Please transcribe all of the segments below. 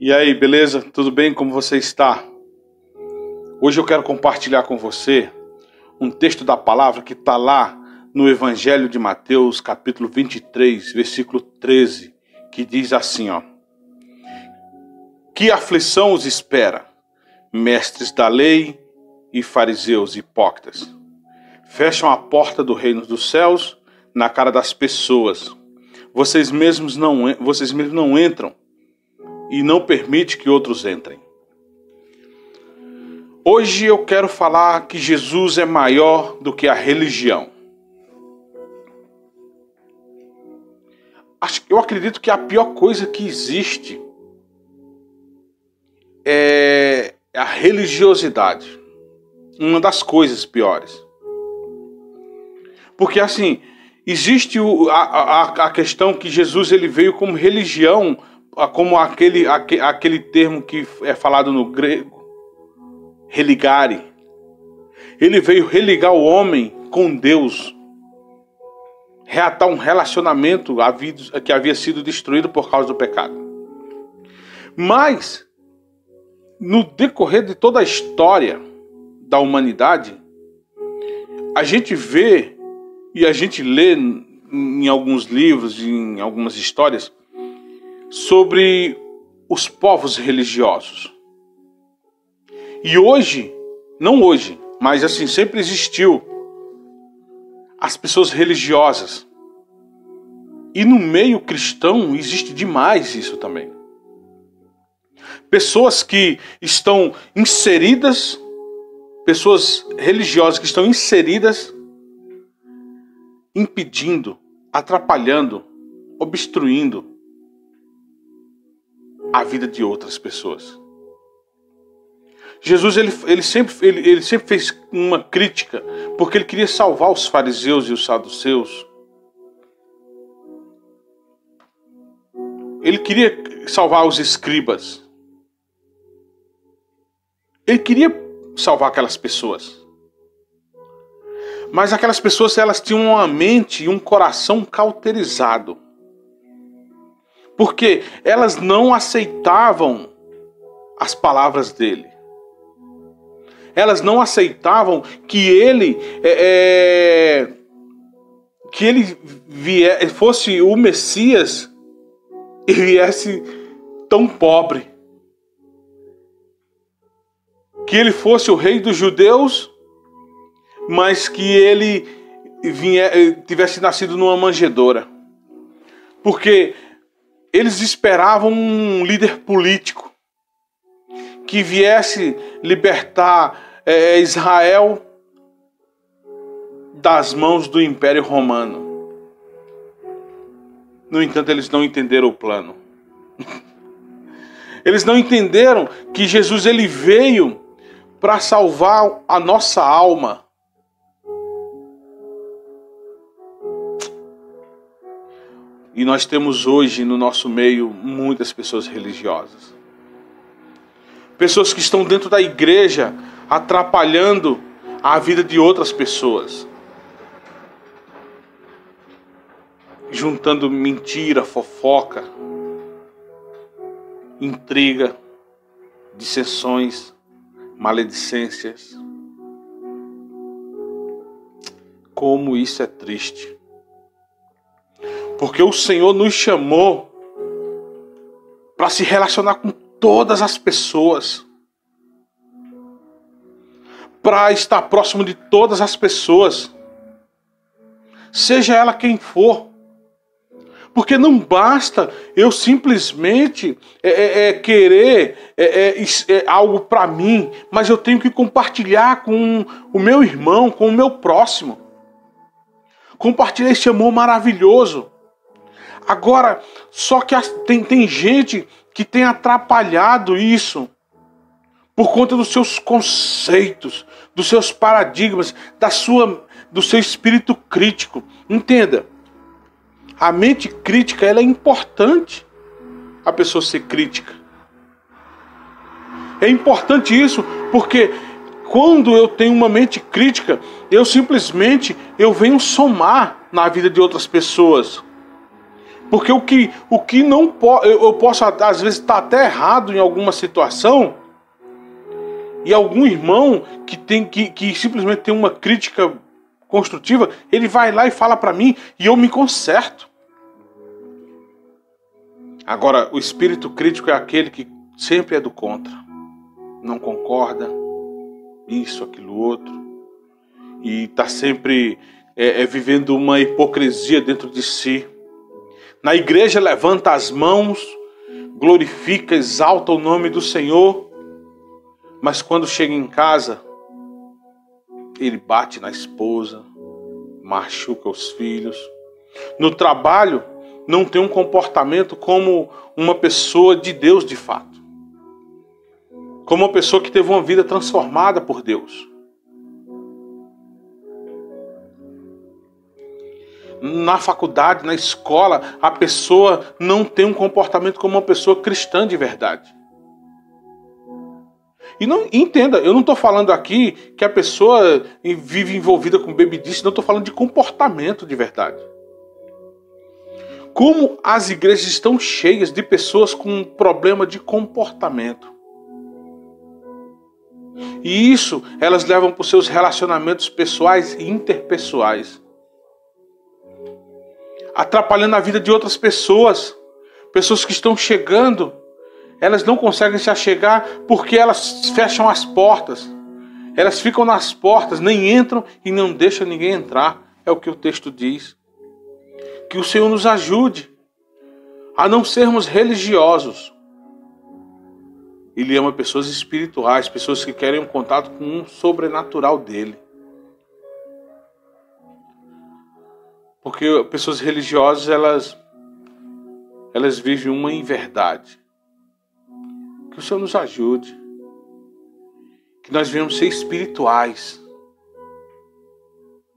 E aí, beleza? Tudo bem? Como você está? Hoje eu quero compartilhar com você um texto da palavra que está lá no Evangelho de Mateus, capítulo 23, versículo 13, que diz assim, ó: Que aflição os espera, mestres da lei e fariseus hipócritas. Fecham a porta do reino dos céus na cara das pessoas. Vocês mesmos não entram e não permite que outros entrem. Hoje eu quero falar que Jesus é maior do que a religião. Eu acredito que a pior coisa que existe é a religiosidade. Uma das coisas piores. Porque assim, existe a questão que Jesus ele veio como religião, como aquele termo que é falado no grego, religare. Ele veio religar o homem com Deus, reatar um relacionamento que havia sido destruído por causa do pecado. Mas, no decorrer de toda a história da humanidade, a gente vê e a gente lê em alguns livros, em algumas histórias, sobre os povos religiosos. E hoje, não hoje, mas assim, sempre existiu as pessoas religiosas. E no meio cristão existe demais isso também. Pessoas que estão inseridas, pessoas religiosas que estão inseridas, impedindo, atrapalhando, obstruindo a vida de outras pessoas. Jesus ele sempre fez uma crítica, porque ele queria salvar os fariseus e os saduceus. Ele queria salvar os escribas. Ele queria salvar aquelas pessoas. Mas aquelas pessoas, elas tinham uma mente e um coração cauterizado. Porque elas não aceitavam as palavras dele. Elas não aceitavam que ele fosse o Messias e viesse tão pobre. Que ele fosse o rei dos judeus, mas que ele tivesse nascido numa manjedoura. Porque eles esperavam um líder político que viesse libertar Israel das mãos do Império Romano. No entanto, eles não entenderam o plano. Eles não entenderam que Jesus ele veio para salvar a nossa alma. E nós temos hoje no nosso meio muitas pessoas religiosas. Pessoas que estão dentro da igreja atrapalhando a vida de outras pessoas. Juntando mentira, fofoca, intriga, dissensões, maledicências. Como isso é triste. Porque o Senhor nos chamou para se relacionar com todas as pessoas. Para estar próximo de todas as pessoas. Seja ela quem for. Porque não basta eu simplesmente querer algo para mim, mas eu tenho que compartilhar com o meu irmão, com o meu próximo. Compartilhar esse amor maravilhoso. Agora, só que tem gente que tem atrapalhado isso por conta dos seus conceitos, dos seus paradigmas, do seu espírito crítico. Entenda, a mente crítica ela é importante, a pessoa ser crítica. É importante isso, porque quando eu tenho uma mente crítica, eu venho somar na vida de outras pessoas. Porque o que não pode, eu posso às vezes estar até errado em alguma situação, e algum irmão que simplesmente tem uma crítica construtiva, ele vai lá e fala para mim e eu me conserto. Agora, o espírito crítico é aquele que sempre é do contra. Não concorda, isso, aquilo, outro. E está sempre vivendo uma hipocrisia dentro de si. Na igreja levanta as mãos, glorifica, exalta o nome do Senhor. Mas quando chega em casa, ele bate na esposa, machuca os filhos. No trabalho, não tem um comportamento como uma pessoa de Deus de fato. Como uma pessoa que teve uma vida transformada por Deus. Na faculdade, na escola, a pessoa não tem um comportamento como uma pessoa cristã de verdade. E não entenda, eu não estou falando aqui que a pessoa vive envolvida com bebidice, não estou falando de comportamento de verdade. Como as igrejas estão cheias de pessoas com problema de comportamento. E isso elas levam para os seus relacionamentos pessoais e interpessoais. Atrapalhando a vida de outras pessoas. Pessoas que estão chegando, elas não conseguem se achegar porque elas fecham as portas. Elas ficam nas portas, nem entram e não deixam ninguém entrar. É o que o texto diz. Que o Senhor nos ajude a não sermos religiosos. Ele ama pessoas espirituais, pessoas que querem um contato com um sobrenatural dele. Porque pessoas religiosas, elas vivem uma inverdade. Que o Senhor nos ajude. Que nós venhamos ser espirituais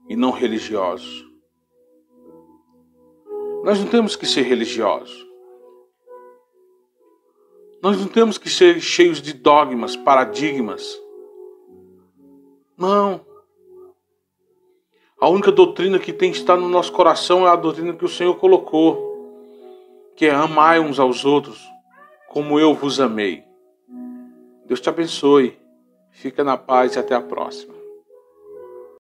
e não religiosos. Nós não temos que ser religiosos. Nós não temos que ser cheios de dogmas, paradigmas. Não. A única doutrina que tem que estar no nosso coração é a doutrina que o Senhor colocou. Que é amai uns aos outros, como eu vos amei. Deus te abençoe. Fica na paz e até a próxima.